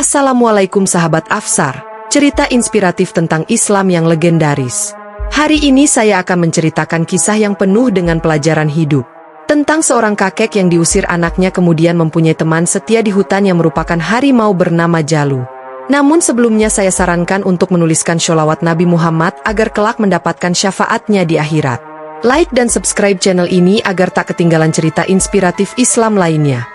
Assalamualaikum sahabat Afsar, cerita inspiratif tentang Islam yang legendaris. Hari ini saya akan menceritakan kisah yang penuh dengan pelajaran hidup. Tentang seorang kakek yang diusir anaknya kemudian mempunyai teman setia di hutan yang merupakan harimau bernama Jalu. Namun sebelumnya saya sarankan untuk menuliskan sholawat Nabi Muhammad agar kelak mendapatkan syafaatnya di akhirat. Like dan subscribe channel ini agar tak ketinggalan cerita inspiratif Islam lainnya.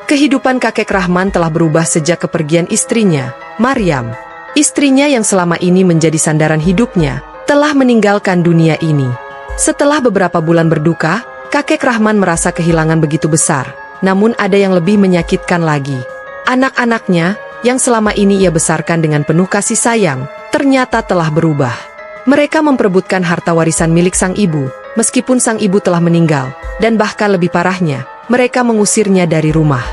Kehidupan kakek Rahman telah berubah sejak kepergian istrinya, Maryam. Istrinya yang selama ini menjadi sandaran hidupnya, telah meninggalkan dunia ini. Setelah beberapa bulan berduka, kakek Rahman merasa kehilangan begitu besar. Namun ada yang lebih menyakitkan lagi. Anak-anaknya, yang selama ini ia besarkan dengan penuh kasih sayang, ternyata telah berubah. Mereka memperebutkan harta warisan milik sang ibu, meskipun sang ibu telah meninggal, dan bahkan lebih parahnya, mereka mengusirnya dari rumah.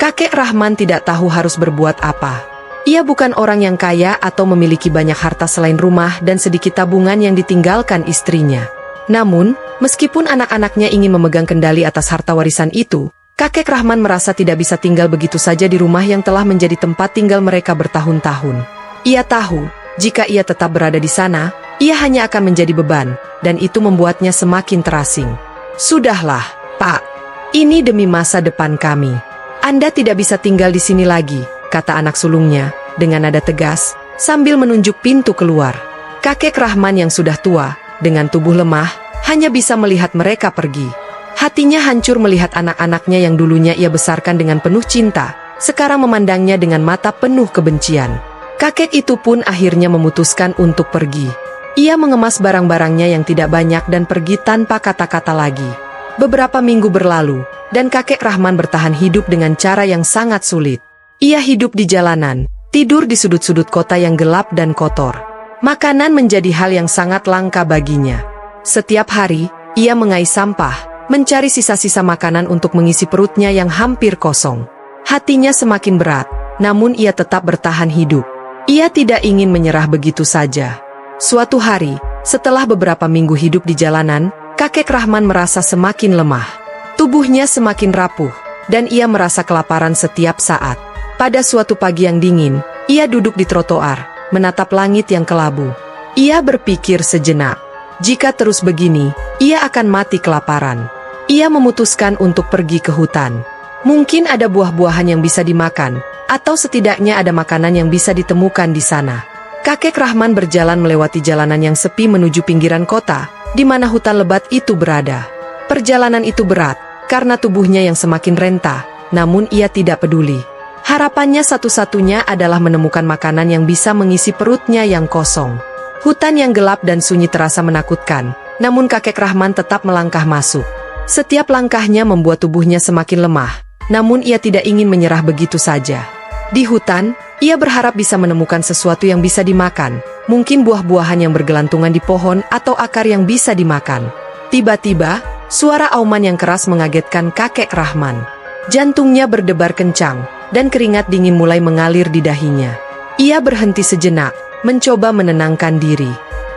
Kakek Rahman tidak tahu harus berbuat apa. Ia bukan orang yang kaya atau memiliki banyak harta selain rumah dan sedikit tabungan yang ditinggalkan istrinya. Namun, meskipun anak-anaknya ingin memegang kendali atas harta warisan itu, kakek Rahman merasa tidak bisa tinggal begitu saja di rumah yang telah menjadi tempat tinggal mereka bertahun-tahun. Ia tahu, jika ia tetap berada di sana, ia hanya akan menjadi beban, dan itu membuatnya semakin terasing. Sudahlah, Pak. Ini demi masa depan kami. Anda tidak bisa tinggal di sini lagi, kata anak sulungnya, dengan nada tegas, sambil menunjuk pintu keluar. Kakek Rahman yang sudah tua, dengan tubuh lemah, hanya bisa melihat mereka pergi. Hatinya hancur melihat anak-anaknya yang dulunya ia besarkan dengan penuh cinta, sekarang memandangnya dengan mata penuh kebencian. Kakek itu pun akhirnya memutuskan untuk pergi. Ia mengemas barang-barangnya yang tidak banyak dan pergi tanpa kata-kata lagi. Beberapa minggu berlalu, dan kakek Rahman bertahan hidup dengan cara yang sangat sulit. Ia hidup di jalanan, tidur di sudut-sudut kota yang gelap dan kotor. Makanan menjadi hal yang sangat langka baginya. Setiap hari, ia mengais sampah, mencari sisa-sisa makanan untuk mengisi perutnya yang hampir kosong. Hatinya semakin berat, namun ia tetap bertahan hidup. Ia tidak ingin menyerah begitu saja. Suatu hari, setelah beberapa minggu hidup di jalanan, kakek Rahman merasa semakin lemah. Tubuhnya semakin rapuh, dan ia merasa kelaparan setiap saat. Pada suatu pagi yang dingin, ia duduk di trotoar, menatap langit yang kelabu. Ia berpikir sejenak, jika terus begini, ia akan mati kelaparan. Ia memutuskan untuk pergi ke hutan. Mungkin ada buah-buahan yang bisa dimakan, atau setidaknya ada makanan yang bisa ditemukan di sana. Kakek Rahman berjalan melewati jalanan yang sepi menuju pinggiran kota, di mana hutan lebat itu berada. Perjalanan itu berat, karena tubuhnya yang semakin renta, namun ia tidak peduli. Harapannya satu-satunya adalah menemukan makanan yang bisa mengisi perutnya yang kosong. Hutan yang gelap dan sunyi terasa menakutkan, namun kakek Rahman tetap melangkah masuk. Setiap langkahnya membuat tubuhnya semakin lemah, namun ia tidak ingin menyerah begitu saja. Di hutan, ia berharap bisa menemukan sesuatu yang bisa dimakan, mungkin buah-buahan yang bergelantungan di pohon atau akar yang bisa dimakan. Tiba-tiba, suara auman yang keras mengagetkan kakek Rahman. Jantungnya berdebar kencang, dan keringat dingin mulai mengalir di dahinya. Ia berhenti sejenak, mencoba menenangkan diri.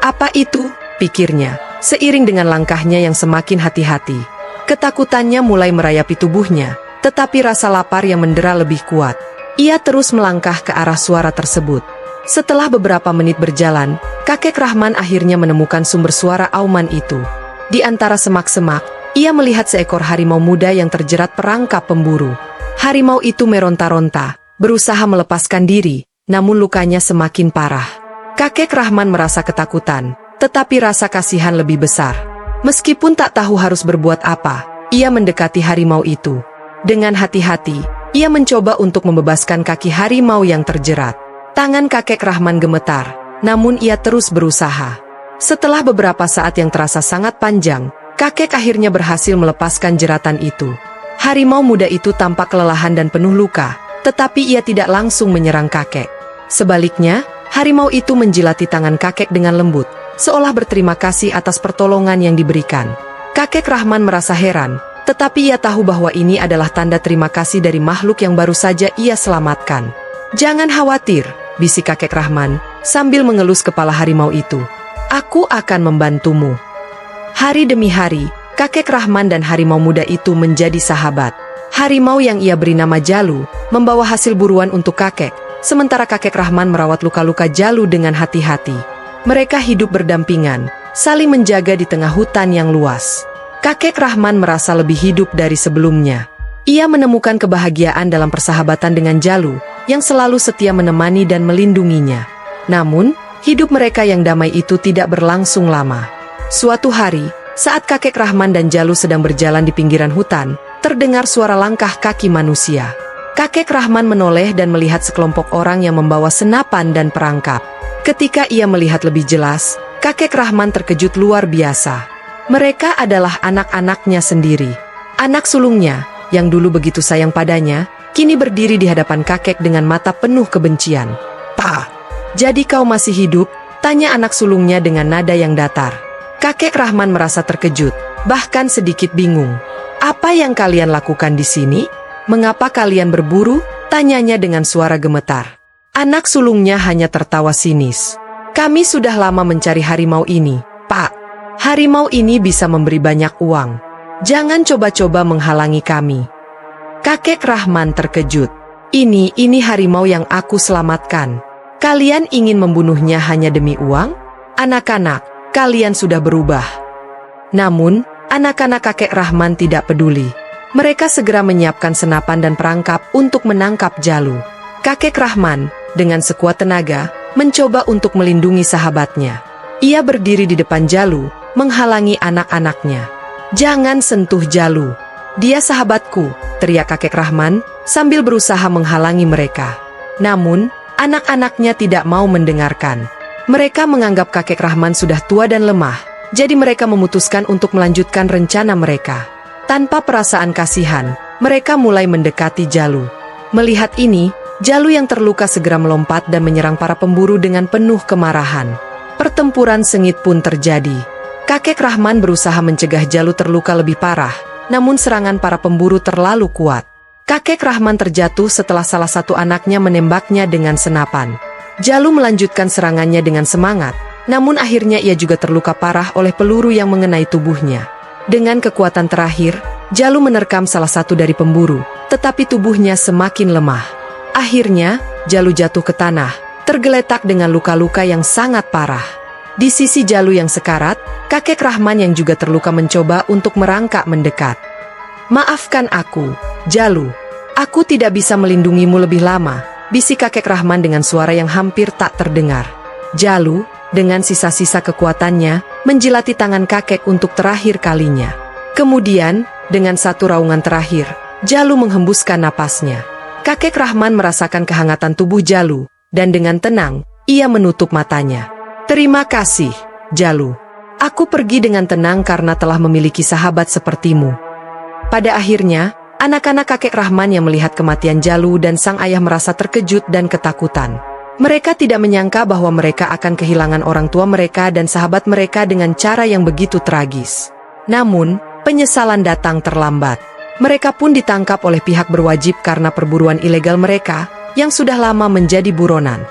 Apa itu? Pikirnya, seiring dengan langkahnya yang semakin hati-hati. Ketakutannya mulai merayapi tubuhnya, tetapi rasa lapar yang mendera lebih kuat. Ia terus melangkah ke arah suara tersebut. Setelah beberapa menit berjalan, kakek Rahman akhirnya menemukan sumber suara auman itu. Di antara semak-semak, ia melihat seekor harimau muda yang terjerat perangkap pemburu. Harimau itu meronta-ronta, berusaha melepaskan diri, namun lukanya semakin parah. Kakek Rahman merasa ketakutan, tetapi rasa kasihan lebih besar. Meskipun tak tahu harus berbuat apa, ia mendekati harimau itu. Dengan hati-hati, ia mencoba untuk membebaskan kaki harimau yang terjerat. Tangan kakek Rahman gemetar, namun ia terus berusaha. Setelah beberapa saat yang terasa sangat panjang, kakek akhirnya berhasil melepaskan jeratan itu. Harimau muda itu tampak kelelahan dan penuh luka, tetapi ia tidak langsung menyerang kakek. Sebaliknya, harimau itu menjilati tangan kakek dengan lembut, seolah berterima kasih atas pertolongan yang diberikan. Kakek Rahman merasa heran, tetapi ia tahu bahwa ini adalah tanda terima kasih dari makhluk yang baru saja ia selamatkan. Jangan khawatir, bisik kakek Rahman, sambil mengelus kepala harimau itu. Aku akan membantumu. Hari demi hari, kakek Rahman dan harimau muda itu menjadi sahabat. Harimau yang ia beri nama Jalu, membawa hasil buruan untuk kakek, sementara kakek Rahman merawat luka-luka Jalu dengan hati-hati. Mereka hidup berdampingan, saling menjaga di tengah hutan yang luas. Kakek Rahman merasa lebih hidup dari sebelumnya. Ia menemukan kebahagiaan dalam persahabatan dengan Jalu, yang selalu setia menemani dan melindunginya. Namun, hidup mereka yang damai itu tidak berlangsung lama. Suatu hari, saat kakek Rahman dan Jalu sedang berjalan di pinggiran hutan, terdengar suara langkah kaki manusia. Kakek Rahman menoleh dan melihat sekelompok orang yang membawa senapan dan perangkap. Ketika ia melihat lebih jelas, kakek Rahman terkejut luar biasa. Mereka adalah anak-anaknya sendiri. Anak sulungnya, yang dulu begitu sayang padanya, kini berdiri di hadapan kakek dengan mata penuh kebencian. "Pa, jadi kau masih hidup?" tanya anak sulungnya dengan nada yang datar. Kakek Rahman merasa terkejut, bahkan sedikit bingung. "Apa yang kalian lakukan di sini? Mengapa kalian berburu?" tanyanya dengan suara gemetar. Anak sulungnya hanya tertawa sinis. "Kami sudah lama mencari harimau ini, Pak. Harimau ini bisa memberi banyak uang. Jangan coba-coba menghalangi kami." Kakek Rahman terkejut. Ini harimau yang aku selamatkan. Kalian ingin membunuhnya hanya demi uang? Anak-anak, kalian sudah berubah." Namun, anak-anak kakek Rahman tidak peduli. Mereka segera menyiapkan senapan dan perangkap untuk menangkap Jalu. Kakek Rahman, dengan sekuat tenaga, mencoba untuk melindungi sahabatnya. Ia berdiri di depan Jalu, menghalangi anak-anaknya. "Jangan sentuh Jalu. Dia sahabatku," teriak kakek Rahman, sambil berusaha menghalangi mereka. Namun, anak-anaknya tidak mau mendengarkan. Mereka menganggap kakek Rahman sudah tua dan lemah, jadi mereka memutuskan untuk melanjutkan rencana mereka. Tanpa perasaan kasihan, mereka mulai mendekati Jalu. Melihat ini, Jalu yang terluka segera melompat dan menyerang para pemburu dengan penuh kemarahan. Pertempuran sengit pun terjadi. Kakek Rahman berusaha mencegah Jalu terluka lebih parah, namun serangan para pemburu terlalu kuat. Kakek Rahman terjatuh setelah salah satu anaknya menembaknya dengan senapan. Jalu melanjutkan serangannya dengan semangat, namun akhirnya ia juga terluka parah oleh peluru yang mengenai tubuhnya. Dengan kekuatan terakhir, Jalu menerkam salah satu dari pemburu, tetapi tubuhnya semakin lemah. Akhirnya, Jalu jatuh ke tanah, tergeletak dengan luka-luka yang sangat parah. Di sisi Jalu yang sekarat, kakek Rahman yang juga terluka mencoba untuk merangkak mendekat. "Maafkan aku, Jalu. Aku tidak bisa melindungimu lebih lama," bisik kakek Rahman dengan suara yang hampir tak terdengar. Jalu, dengan sisa-sisa kekuatannya, menjilati tangan kakek untuk terakhir kalinya. Kemudian, dengan satu raungan terakhir, Jalu menghembuskan napasnya. Kakek Rahman merasakan kehangatan tubuh Jalu, dan dengan tenang, ia menutup matanya. "Terima kasih, Jalu. Aku pergi dengan tenang karena telah memiliki sahabat sepertimu." Pada akhirnya, anak-anak kakek Rahman yang melihat kematian Jalu dan sang ayah merasa terkejut dan ketakutan. Mereka tidak menyangka bahwa mereka akan kehilangan orang tua mereka dan sahabat mereka dengan cara yang begitu tragis. Namun, penyesalan datang terlambat. Mereka pun ditangkap oleh pihak berwajib karena perburuan ilegal mereka, yang sudah lama menjadi buronan.